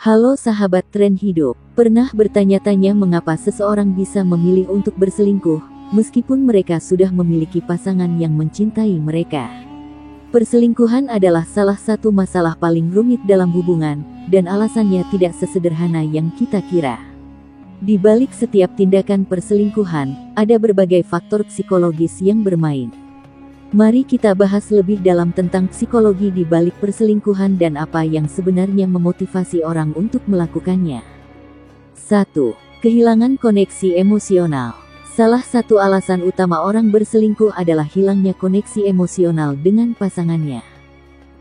Halo sahabat tren hidup, pernah bertanya-tanya mengapa seseorang bisa memilih untuk berselingkuh, meskipun mereka sudah memiliki pasangan yang mencintai mereka? Perselingkuhan adalah salah satu masalah paling rumit dalam hubungan, dan alasannya tidak sesederhana yang kita kira. Di balik setiap tindakan perselingkuhan, ada berbagai faktor psikologis yang bermain. Mari kita bahas lebih dalam tentang psikologi di balik perselingkuhan dan apa yang sebenarnya memotivasi orang untuk melakukannya. 1. Kehilangan koneksi emosional. Salah satu alasan utama orang berselingkuh adalah hilangnya koneksi emosional dengan pasangannya.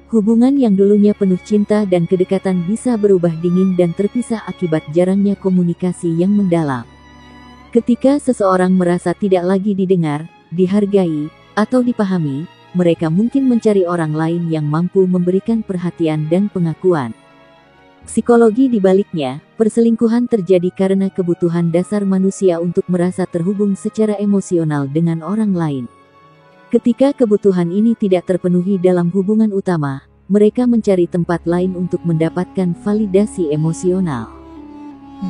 Hubungan yang dulunya penuh cinta dan kedekatan bisa berubah dingin dan terpisah akibat jarangnya komunikasi yang mendalam. Ketika seseorang merasa tidak lagi didengar, dihargai, atau dipahami, mereka mungkin mencari orang lain yang mampu memberikan perhatian dan pengakuan. Psikologi di baliknya, perselingkuhan terjadi karena kebutuhan dasar manusia untuk merasa terhubung secara emosional dengan orang lain. Ketika kebutuhan ini tidak terpenuhi dalam hubungan utama, mereka mencari tempat lain untuk mendapatkan validasi emosional. 2.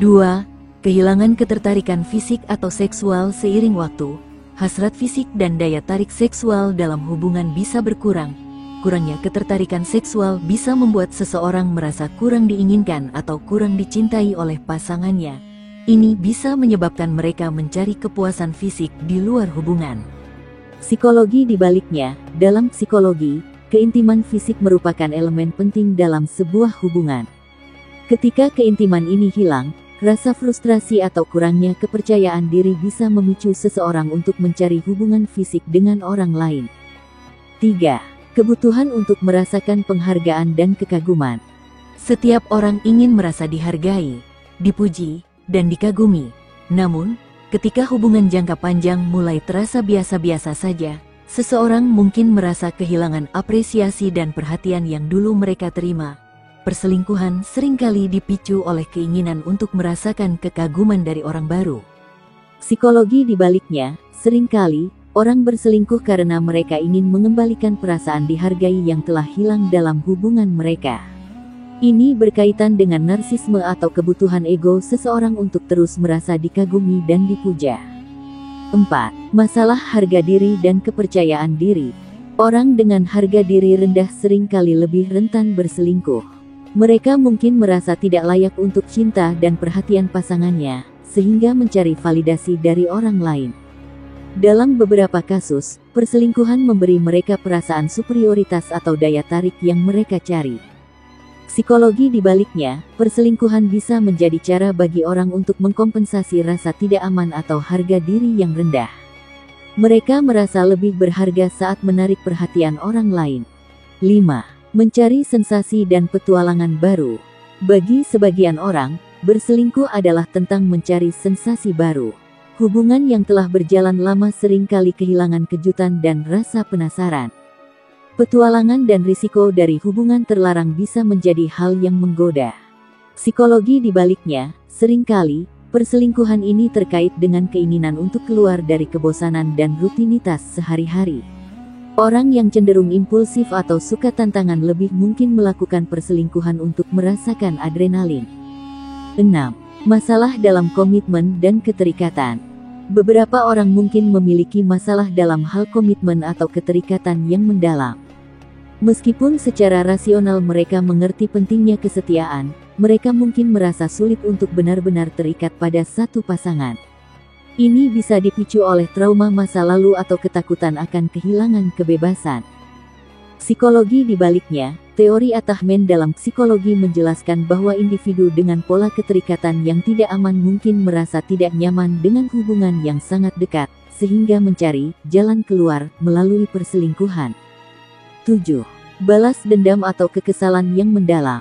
Kehilangan ketertarikan fisik atau seksual seiring waktu. Hasrat fisik dan daya tarik seksual dalam hubungan bisa berkurang. Kurangnya ketertarikan seksual bisa membuat seseorang merasa kurang diinginkan atau kurang dicintai oleh pasangannya. Ini bisa menyebabkan mereka mencari kepuasan fisik di luar hubungan. Psikologi di baliknya, dalam psikologi, keintiman fisik merupakan elemen penting dalam sebuah hubungan. Ketika keintiman ini hilang, rasa frustrasi atau kurangnya kepercayaan diri bisa memicu seseorang untuk mencari hubungan fisik dengan orang lain. 3. Kebutuhan untuk merasakan penghargaan dan kekaguman. Setiap orang ingin merasa dihargai, dipuji, dan dikagumi. Namun, ketika hubungan jangka panjang mulai terasa biasa-biasa saja, seseorang mungkin merasa kehilangan apresiasi dan perhatian yang dulu mereka terima. Perselingkuhan seringkali dipicu oleh keinginan untuk merasakan kekaguman dari orang baru. Psikologi di baliknya, seringkali orang berselingkuh karena mereka ingin mengembalikan perasaan dihargai yang telah hilang dalam hubungan mereka. Ini berkaitan dengan narsisme atau kebutuhan ego seseorang untuk terus merasa dikagumi dan dipuja. 4. Masalah harga diri dan kepercayaan diri. Orang dengan harga diri rendah seringkali lebih rentan berselingkuh. Mereka mungkin merasa tidak layak untuk cinta dan perhatian pasangannya, sehingga mencari validasi dari orang lain. Dalam beberapa kasus, perselingkuhan memberi mereka perasaan superioritas atau daya tarik yang mereka cari. Psikologi di baliknya, perselingkuhan bisa menjadi cara bagi orang untuk mengkompensasi rasa tidak aman atau harga diri yang rendah. Mereka merasa lebih berharga saat menarik perhatian orang lain. 5. Mencari sensasi dan petualangan baru. Bagi sebagian orang, berselingkuh adalah tentang mencari sensasi baru. Hubungan yang telah berjalan lama seringkali kehilangan kejutan dan rasa penasaran. Petualangan dan risiko dari hubungan terlarang bisa menjadi hal yang menggoda. Psikologi di baliknya, seringkali, perselingkuhan ini terkait dengan keinginan untuk keluar dari kebosanan dan rutinitas sehari-hari. Orang yang cenderung impulsif atau suka tantangan lebih mungkin melakukan perselingkuhan untuk merasakan adrenalin. 6. Masalah dalam komitmen dan keterikatan. Beberapa orang mungkin memiliki masalah dalam hal komitmen atau keterikatan yang mendalam. Meskipun secara rasional mereka mengerti pentingnya kesetiaan, mereka mungkin merasa sulit untuk benar-benar terikat pada satu pasangan. Ini bisa dipicu oleh trauma masa lalu atau ketakutan akan kehilangan kebebasan. Psikologi di baliknya, teori attachment dalam psikologi menjelaskan bahwa individu dengan pola keterikatan yang tidak aman mungkin merasa tidak nyaman dengan hubungan yang sangat dekat, sehingga mencari jalan keluar melalui perselingkuhan. 7. Balas dendam atau kekesalan yang mendalam.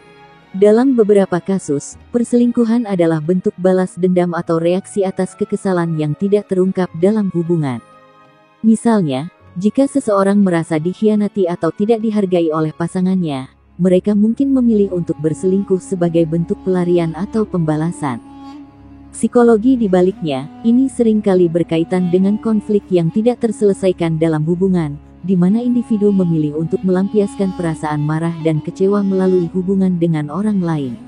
Dalam beberapa kasus, perselingkuhan adalah bentuk balas dendam atau reaksi atas kekesalan yang tidak terungkap dalam hubungan. Misalnya, jika seseorang merasa dikhianati atau tidak dihargai oleh pasangannya, mereka mungkin memilih untuk berselingkuh sebagai bentuk pelarian atau pembalasan. Psikologi di baliknya, ini seringkali berkaitan dengan konflik yang tidak terselesaikan dalam hubungan, di mana individu memilih untuk melampiaskan perasaan marah dan kecewa melalui hubungan dengan orang lain.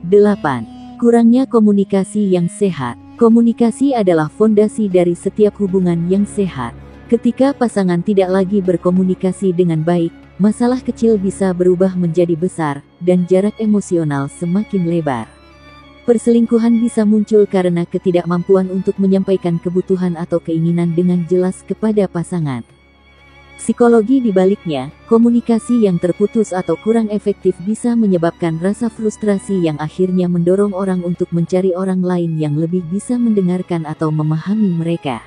8. Kurangnya komunikasi yang sehat. Komunikasi adalah fondasi dari setiap hubungan yang sehat. Ketika pasangan tidak lagi berkomunikasi dengan baik, masalah kecil bisa berubah menjadi besar, dan jarak emosional semakin lebar. Perselingkuhan bisa muncul karena ketidakmampuan untuk menyampaikan kebutuhan atau keinginan dengan jelas kepada pasangan. Psikologi di baliknya, komunikasi yang terputus atau kurang efektif bisa menyebabkan rasa frustrasi yang akhirnya mendorong orang untuk mencari orang lain yang lebih bisa mendengarkan atau memahami mereka.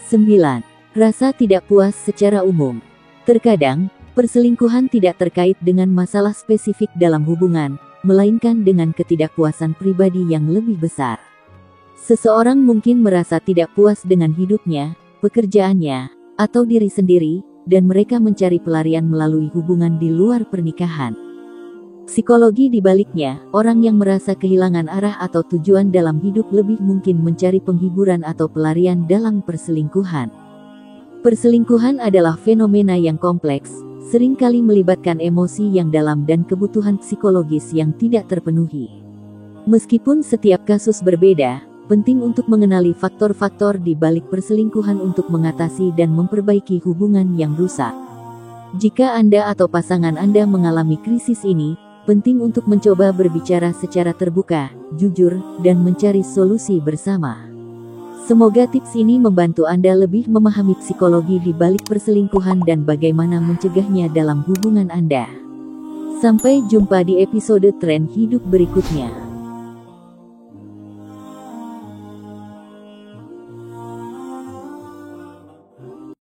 9. Rasa tidak puas secara umum. Terkadang, perselingkuhan tidak terkait dengan masalah spesifik dalam hubungan, melainkan dengan ketidakpuasan pribadi yang lebih besar. Seseorang mungkin merasa tidak puas dengan hidupnya, pekerjaannya, atau diri sendiri, dan mereka mencari pelarian melalui hubungan di luar pernikahan. Psikologi di baliknya, orang yang merasa kehilangan arah atau tujuan dalam hidup lebih mungkin mencari penghiburan atau pelarian dalam perselingkuhan. Perselingkuhan adalah fenomena yang kompleks, seringkali melibatkan emosi yang dalam dan kebutuhan psikologis yang tidak terpenuhi. Meskipun setiap kasus berbeda, penting untuk mengenali faktor-faktor di balik perselingkuhan untuk mengatasi dan memperbaiki hubungan yang rusak. Jika Anda atau pasangan Anda mengalami krisis ini, penting untuk mencoba berbicara secara terbuka, jujur, dan mencari solusi bersama. Semoga tips ini membantu Anda lebih memahami psikologi di balik perselingkuhan dan bagaimana mencegahnya dalam hubungan Anda. Sampai jumpa di episode Tren Hidup berikutnya.